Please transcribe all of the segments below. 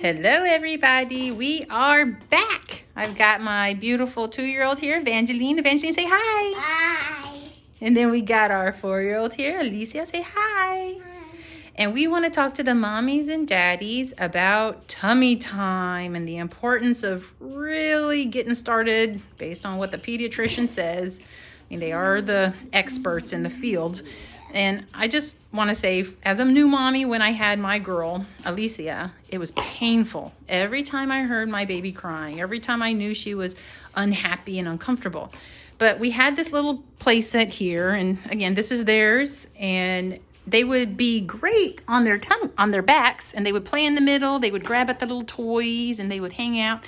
Hello everybody, we are back. I've got my beautiful 2-year-old here, Evangeline. Evangeline, say hi. Hi. And then we got our 4-year-old here, Alicia, say hi. Hi. And we want to talk to the mommies and daddies about tummy time and the importance of really getting started based on what the pediatrician says. I mean, they are the experts in the field. And I just want to say, as a new mommy, when I had my girl, Alicia, it was painful. Every time I heard my baby crying, every time I knew she was unhappy and uncomfortable. But we had this little play set here, and again, this is theirs, and they would be great on their on their backs, and they would play in the middle, they would grab at the little toys, and they would hang out.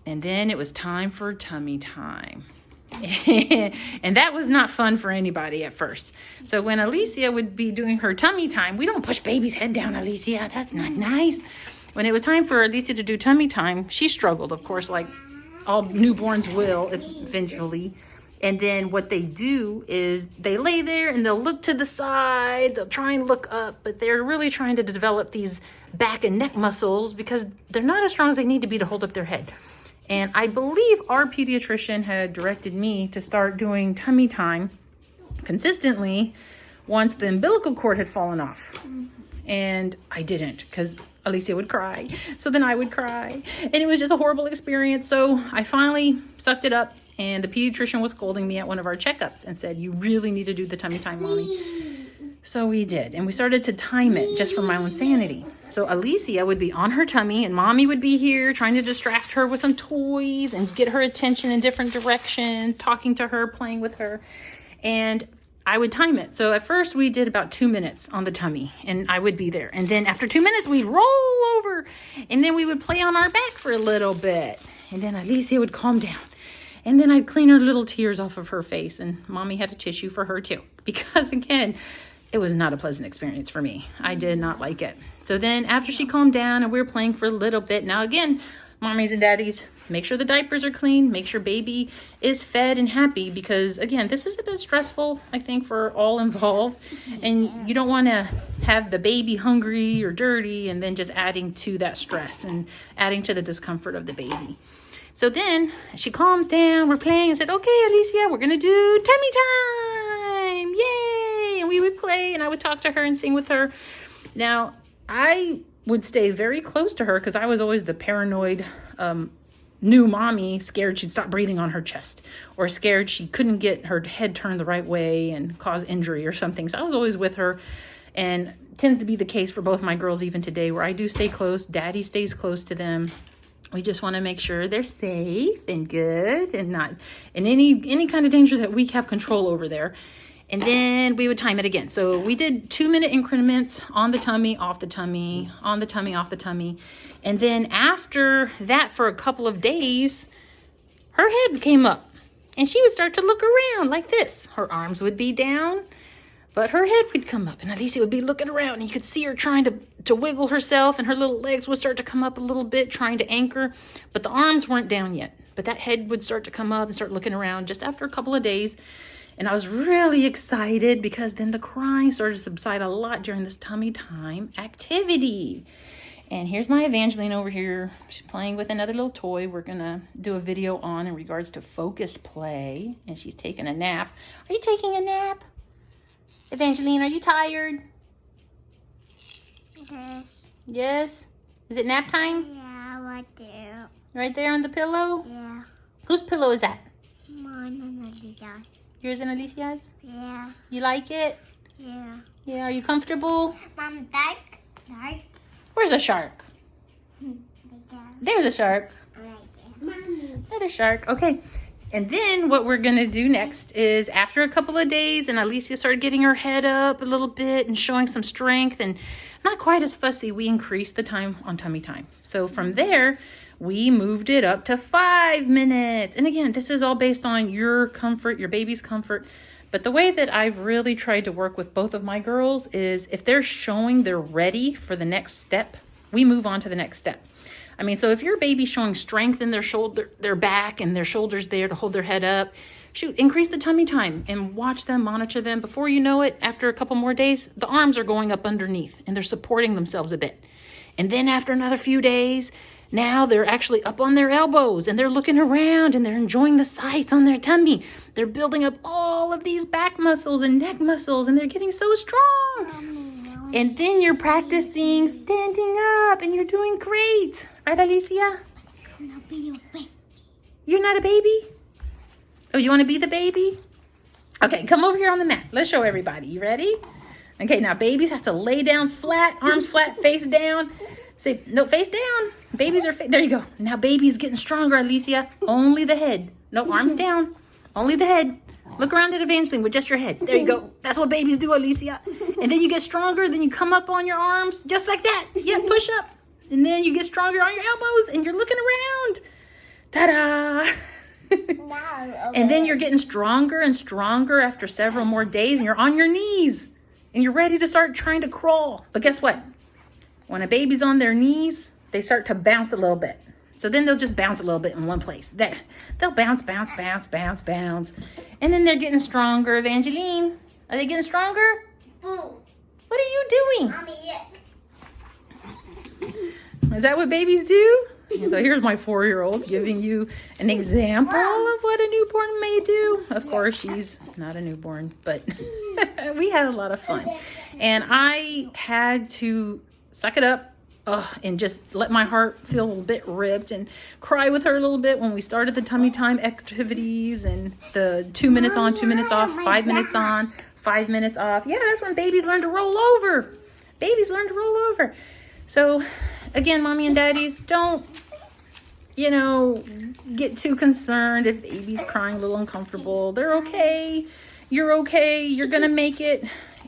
And then it was time for tummy time. And that was not fun for anybody at first. So when Alicia would be doing her tummy time, we don't push baby's head down, Alicia. That's not nice. When it was time for Alicia to do tummy time, she struggled, of course, like all newborns will eventually. And then what they do is they lay there and they'll look to the side. They'll try and look up, but they're really trying to develop these back and neck muscles because they're not as strong as they need to be to hold up their head. And I believe our pediatrician had directed me to start doing tummy time consistently once the umbilical cord had fallen off. And I didn't because Alicia would cry. So then I would cry. And it was just a horrible experience. So I finally sucked it up, and the pediatrician was scolding me at one of our checkups and said, "You really need to do the tummy time, mommy." So we did, and we started to time it just for my own sanity. So Alicia would be on her tummy, and mommy would be here trying to distract her with some toys and get her attention in different directions, talking to her, playing with her, and I would time it. So at first we did about 2 minutes on the tummy, and I would be there. And then after 2 minutes, we'd roll over, and then we would play on our back for a little bit. And then Alicia would calm down. And then I'd clean her little tears off of her face, and mommy had a tissue for her too. Because again, it was not a pleasant experience for me. I did not like it. So then after she calmed down and we were playing for a little bit, now again, mommies and daddies, make sure the diapers are clean, make sure baby is fed and happy, because again, this is a bit stressful, I think, for all involved. And you don't want to have the baby hungry or dirty and then just adding to that stress and adding to the discomfort of the baby. So then she calms down, we're playing, and said, "Okay, Alicia, we're going to do tummy time. Yay!" And we would play, and I would talk to her and sing with her. Now, I would stay very close to her because I was always the paranoid new mommy, scared she'd stop breathing on her chest, or scared she couldn't get her head turned the right way and cause injury or something. So I was always with her, and it tends to be the case for both my girls even today, where I do stay close. Daddy stays close to them. We just want to make sure they're safe and good and not in any kind of danger that we have control over there. And then we would time it again. So we did 2-minute increments on the tummy, off the tummy, on the tummy, off the tummy. And then after that, for a couple of days, her head came up and she would start to look around like this. Her arms would be down, but her head would come up, and Alicia would be looking around, and you could see her trying to wiggle herself, and her little legs would start to come up a little bit, trying to anchor, but the arms weren't down yet. But that head would start to come up and start looking around just after a couple of days. And I was really excited because then the crying started to subside a lot during this tummy time activity. And here's my Evangeline over here. She's playing with another little toy we're going to do a video on in regards to focused play. And she's taking a nap. Are you taking a nap? Evangeline, are you tired? Yes? Is it nap time? Yeah, right there. Right there on the pillow? Yeah. Whose pillow is that? Mine and Alicia's. Yours and Alicia's? Yeah. You like it? Yeah. Yeah, are you comfortable? Mom, dark. Dark. Where's a shark? There's a shark. I like it. Mommy. Another shark. Okay. And then what we're going to do next is, after a couple of days and Alicia started getting her head up a little bit and showing some strength and not quite as fussy, we increased the time on tummy time. So from there, we moved it up to 5 minutes. And again, this is all based on your comfort, your baby's comfort. But the way that I've really tried to work with both of my girls is, if they're showing they're ready for the next step, we move on to the next step. I mean, so if your baby's showing strength in their shoulder, their back, and their shoulders there to hold their head up, shoot, increase the tummy time and watch them, monitor them. Before you know it, after a couple more days, the arms are going up underneath and they're supporting themselves a bit. And then after another few days, now they're actually up on their elbows and they're looking around and they're enjoying the sights on their tummy. They're building up all of these back muscles and neck muscles and they're getting so strong. And then you're practicing standing up and you're doing great. Right, Alicia? You're not a baby? Oh, you want to be the baby? Okay, come over here on the mat. Let's show everybody. You ready? Okay, now babies have to lay down flat, arms flat, face down. Say, no, face down. Babies are, there you go. Now baby's getting stronger, Alicia. Only the head. No, arms down. Only the head. Look around at Evangeline with just your head. There you go. That's what babies do, Alicia. And then you get stronger. Then you come up on your arms just like that. Yeah, push up. And then you get stronger on your elbows and you're looking around. Ta-da! And then you're getting stronger and stronger after several more days and you're on your knees and you're ready to start trying to crawl. But guess what? When a baby's on their knees, they start to bounce a little bit. So then they'll just bounce a little bit in one place. There. They'll bounce, bounce, bounce, bounce, bounce. And then they're getting stronger. Evangeline, are they getting stronger? What are you doing? Is that what babies do? So here's my 4-year-old giving you an example of what a newborn may do. Of course, she's not a newborn, but we had a lot of fun. And I had to suck it up and just let my heart feel a bit ripped and cry with her a little bit when we started the tummy time activities and the 2 minutes on, 2 minutes off, 5 minutes on, 5 minutes off. Yeah, that's when babies learn to roll over. Babies learn to roll over. So again, mommy and daddies, don't, get too concerned if baby's crying a little uncomfortable. They're okay. You're okay. You're going to make it.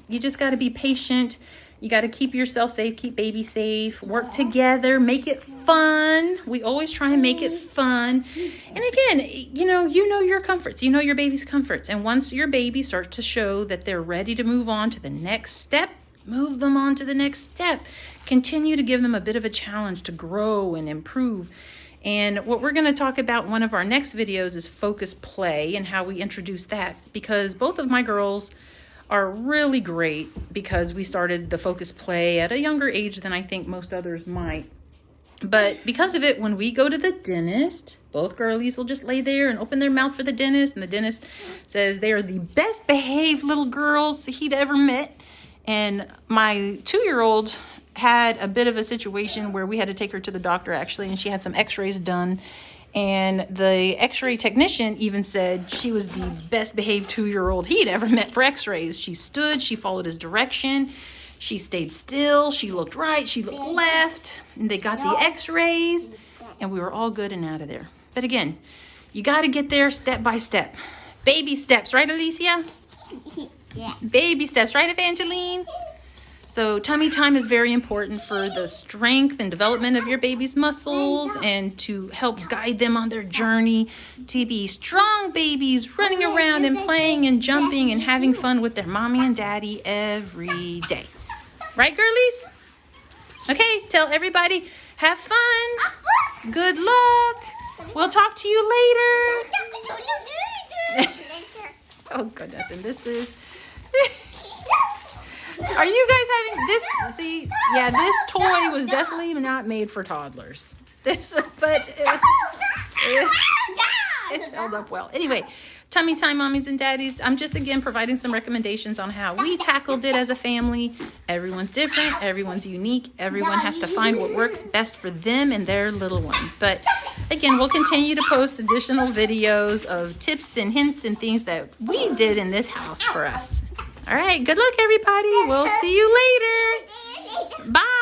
You just got to be patient. You got to keep yourself safe, keep baby safe, work together, make it fun. We always try and make it fun. And again, you know your comforts. You know your baby's comforts. And once your baby starts to show that they're ready to move on to the next step, move them on to the next step. Continue to give them a bit of a challenge to grow and improve. And what we're going to talk about in one of our next videos is focus play and how we introduce that, because both of my girls are really great because we started the focus play at a younger age than I think most others might. But because of it, when we go to the dentist, both girlies will just lay there and open their mouth for the dentist. And the dentist says they are the best behaved little girls he'd ever met. And my 2-year-old had a bit of a situation where we had to take her to the doctor actually, and she had some x-rays done. And the x-ray technician even said she was the best behaved 2-year-old he'd ever met for x-rays. She stood, she followed his direction, she stayed still, she looked right, she looked left, and they got the x-rays, and we were all good and out of there. But again, you got to get there step by step. Baby steps, right, Alicia? Yeah. Baby steps, right, Evangeline? So tummy time is very important for the strength and development of your baby's muscles and to help guide them on their journey to be strong babies running around and playing and jumping and having fun with their mommy and daddy every day. Right, girlies? Okay, tell everybody, have fun. Good luck. We'll talk to you later. Oh, goodness. And this is... Are you guys having this? See, yeah, this toy was definitely not made for toddlers. But it's held up well. Anyway, tummy time, mommies and daddies. I'm just, again, providing some recommendations on how we tackled it as a family. Everyone's different. Everyone's unique. Everyone has to find what works best for them and their little one. But again, we'll continue to post additional videos of tips and hints and things that we did in this house for us. All right, good luck, everybody. We'll see you later. Bye.